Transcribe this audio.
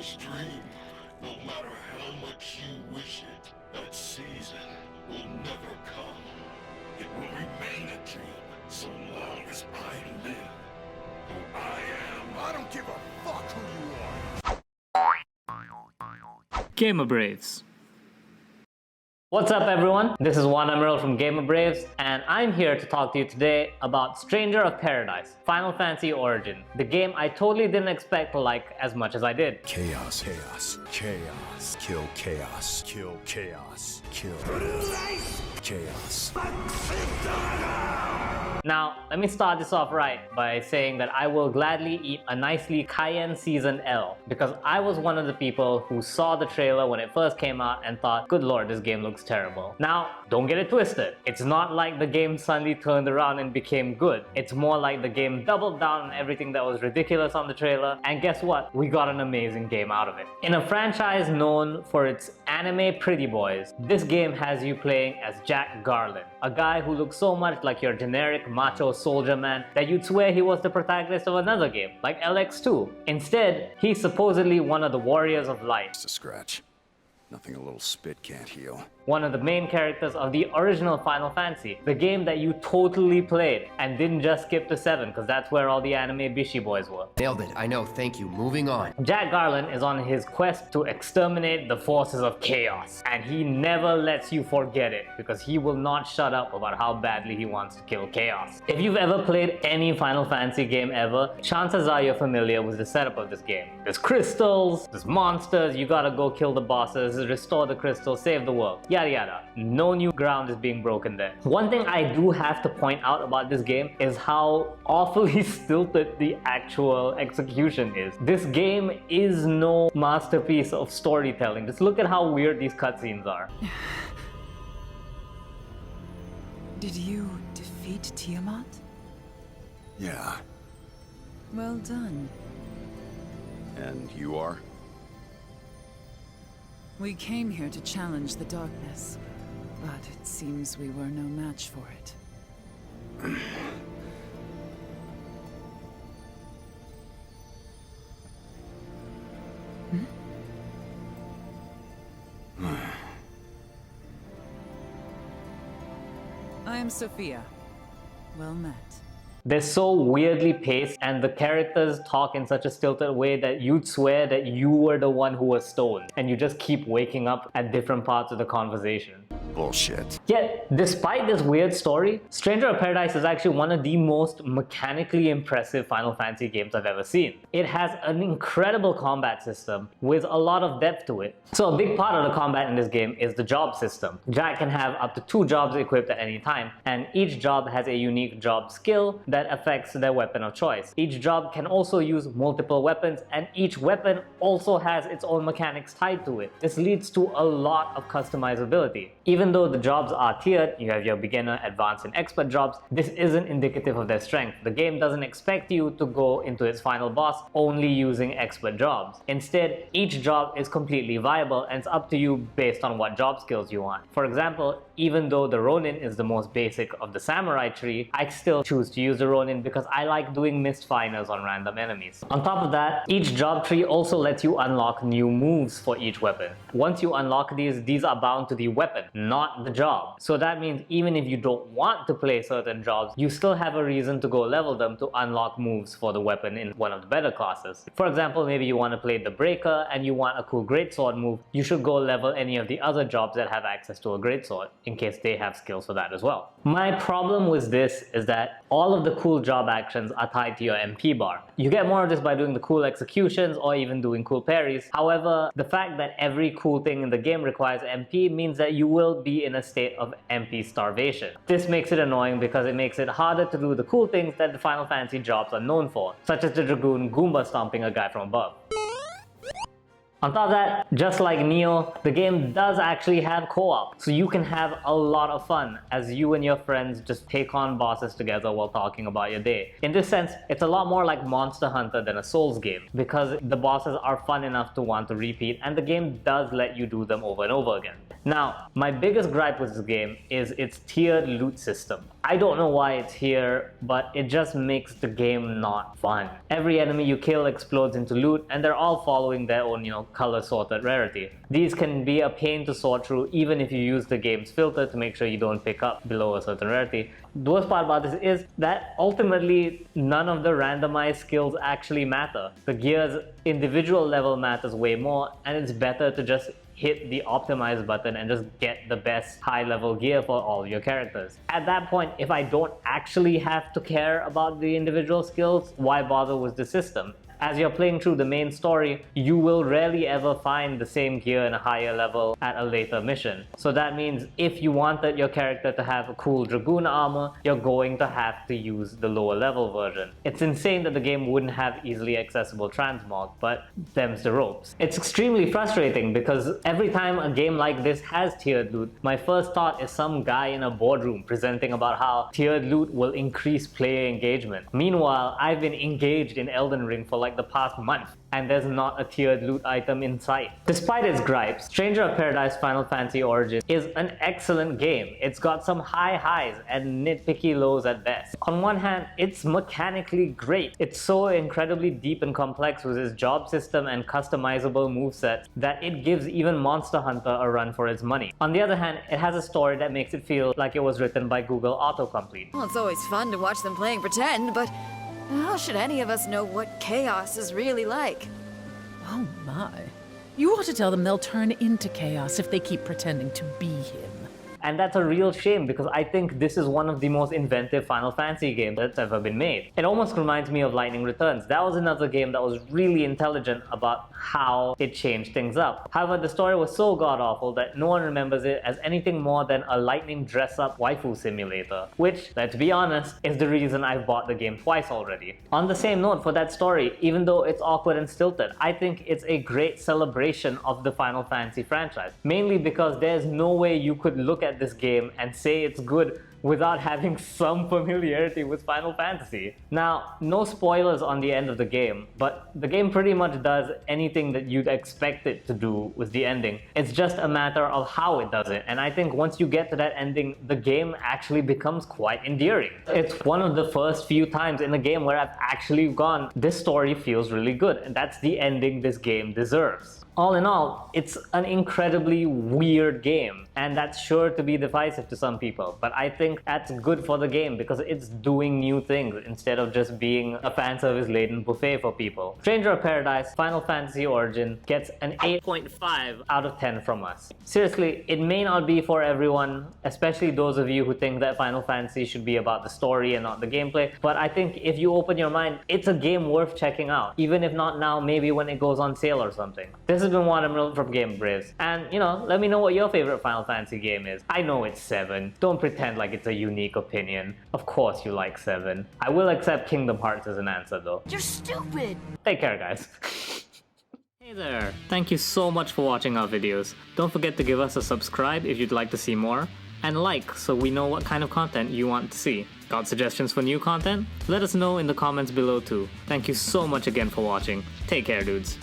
this dream. No matter how much you wish it, that season will never come. It will remain a dream so long as I live. Who I am. I don't give a fuck who you are. Gamer Braves. What's up everyone, this is Wan Amirul from Gamer Braves, and I'm here to talk to you today about Stranger of Paradise, Final Fantasy Origin, the game I totally didn't expect to like as much as I did. Chaos, chaos, chaos, kill chaos, kill chaos, kill chaos. Now, let me start this off right by saying that I will gladly eat a nicely cayenne seasoned L, because I was one of the people who saw the trailer when it first came out and thought, good lord, this game looks terrible. Now, don't get it twisted. It's not like the game suddenly turned around and became good. It's more like the game doubled down on everything that was ridiculous on the trailer, and guess what? We got an amazing game out of it. In a franchise known for its anime pretty boys, this game has you playing as Jack Garland, a guy who looks so much like your generic macho soldier man that you'd swear he was the protagonist of another game, like LX2. Instead, he's supposedly one of the warriors of light. Just a scratch. Nothing a little spit can't heal. One of the main characters of the original Final Fantasy, the game that you totally played and didn't just skip to 7 because that's where all the anime Bishi boys were. Nailed it, I know, thank you. Moving on. Jack Garland is on his quest to exterminate the forces of chaos, and he never lets you forget it because he will not shut up about how badly he wants to kill chaos. If you've ever played any Final Fantasy game ever, chances are you're familiar with the setup of this game. There's crystals, there's monsters, you gotta go kill the bosses, restore the crystals, save the world. Yada yada. No new ground is being broken there. One thing I do have to point out about this game is how awfully stilted the actual execution is. This game is no masterpiece of storytelling. Just look at how weird these cutscenes are. Did you defeat Tiamat? Yeah. Well done. And you are? We came here to challenge the darkness, but it seems we were no match for it. I am Sophia. Well met. They're so weirdly paced and the characters talk in such a stilted way that you'd swear that you were the one who was stoned and you just keep waking up at different parts of the conversation. Bullshit. Yet, despite this weird story, Stranger of Paradise is actually one of the most mechanically impressive Final Fantasy games I've ever seen. It has an incredible combat system with a lot of depth to it. So a big part of the combat in this game is the job system. Jack can have up to 2 jobs equipped at any time, and each job has a unique job skill that affects their weapon of choice. Each job can also use multiple weapons, and each weapon also has its own mechanics tied to it. This leads to a lot of customizability. Even though the jobs are tiered, you have your beginner, advanced, and expert jobs, this isn't indicative of their strength. The game doesn't expect you to go into its final boss only using expert jobs. Instead, each job is completely viable and it's up to you based on what job skills you want. For example, even though the Ronin is the most basic of the samurai tree, I still choose to use the Ronin because I like doing misfiners on random enemies. On top of that, each job tree also lets you unlock new moves for each weapon. Once you unlock these are bound to the weapon, not the job. So that means even if you don't want to play certain jobs, you still have a reason to go level them to unlock moves for the weapon in one of the better classes. For example, maybe you want to play the Breaker and you want a cool greatsword move, you should go level any of the other jobs that have access to a greatsword, in case they have skills for that as well. My problem with this is that all of the cool job actions are tied to your MP bar. You get more of this by doing the cool executions or even doing cool parries. However, the fact that every cool thing in the game requires MP means that you will be in a state of MP starvation. This makes it annoying because it makes it harder to do the cool things that the Final Fantasy jobs are known for, such as the Dragoon Goomba stomping a guy from above. On top of that, just like Neo, the game does actually have co-op, so you can have a lot of fun as you and your friends just take on bosses together while talking about your day. In this sense, it's a lot more like Monster Hunter than a Souls game, because the bosses are fun enough to want to repeat and the game does let you do them over and over again. Now, my biggest gripe with this game is its tiered loot system. I don't know why it's here, but it just makes the game not fun. Every enemy you kill explodes into loot, and they're all following their own, color sorted rarity. These can be a pain to sort through even if you use the game's filter to make sure you don't pick up below a certain rarity. The worst part about this is that ultimately none of the randomized skills actually matter. The gear's individual level matters way more, and it's better to just hit the optimize button and just get the best high level gear for all your characters. At that point, if I don't actually have to care about the individual skills, why bother with the system? As you're playing through the main story, you will rarely ever find the same gear in a higher level at a later mission. So that means if you wanted your character to have a cool Dragoon armor, you're going to have to use the lower level version. It's insane that the game wouldn't have easily accessible transmog, but them's the ropes. It's extremely frustrating because every time a game like this has tiered loot, my first thought is some guy in a boardroom presenting about how tiered loot will increase player engagement. Meanwhile, I've been engaged in Elden Ring for like the past month, and there's not a tiered loot item in sight. Despite its gripes, Stranger of Paradise Final Fantasy Origin is an excellent game. It's got some high highs and nitpicky lows at best. On one hand, it's mechanically great. It's so incredibly deep and complex with its job system and customizable movesets that it gives even Monster Hunter a run for its money. On the other hand, it has a story that makes it feel like it was written by Google autocomplete. Well, it's always fun to watch them playing pretend, but how should any of us know what chaos is really like? Oh my. You ought to tell them they'll turn into chaos if they keep pretending to be him. And that's a real shame because I think this is one of the most inventive Final Fantasy games that's ever been made. It almost reminds me of Lightning Returns. That was another game that was really intelligent about how it changed things up. However, the story was so god-awful that no one remembers it as anything more than a lightning dress-up waifu simulator, which, let's be honest, is the reason I've bought the game twice already. On the same note, for that story, even though it's awkward and stilted, I think it's a great celebration of the Final Fantasy franchise, mainly because there's no way you could look at this game and say it's good without having some familiarity with Final Fantasy. Now, no spoilers on the end of the game, but the game pretty much does anything that you'd expect it to do with the ending. It's just a matter of how it does it, and I think once you get to that ending, the game actually becomes quite endearing. It's one of the first few times in a game where I've actually gone, this story feels really good, and that's the ending this game deserves. All in all, it's an incredibly weird game, and that's sure to be divisive to some people, but I think that's good for the game because it's doing new things instead of just being a fan service laden buffet for people. Stranger of Paradise Final Fantasy Origin gets an 8.5 out of 10 from us. Seriously, it may not be for everyone, especially those of you who think that Final Fantasy should be about the story and not the gameplay, but I think if you open your mind, it's a game worth checking out, even if not now, maybe when it goes on sale or something. This has been Wan Amirul from Game Briz, and let me know what your favorite Final Fantasy game is. I know it's 7. Don't pretend like it's a unique opinion. Of course you like 7. I will accept Kingdom Hearts as an answer though. You're stupid! Take care, guys. Hey there! Thank you so much for watching our videos. Don't forget to give us a subscribe if you'd like to see more, and like so we know what kind of content you want to see. Got suggestions for new content? Let us know in the comments below too. Thank you so much again for watching. Take care, dudes.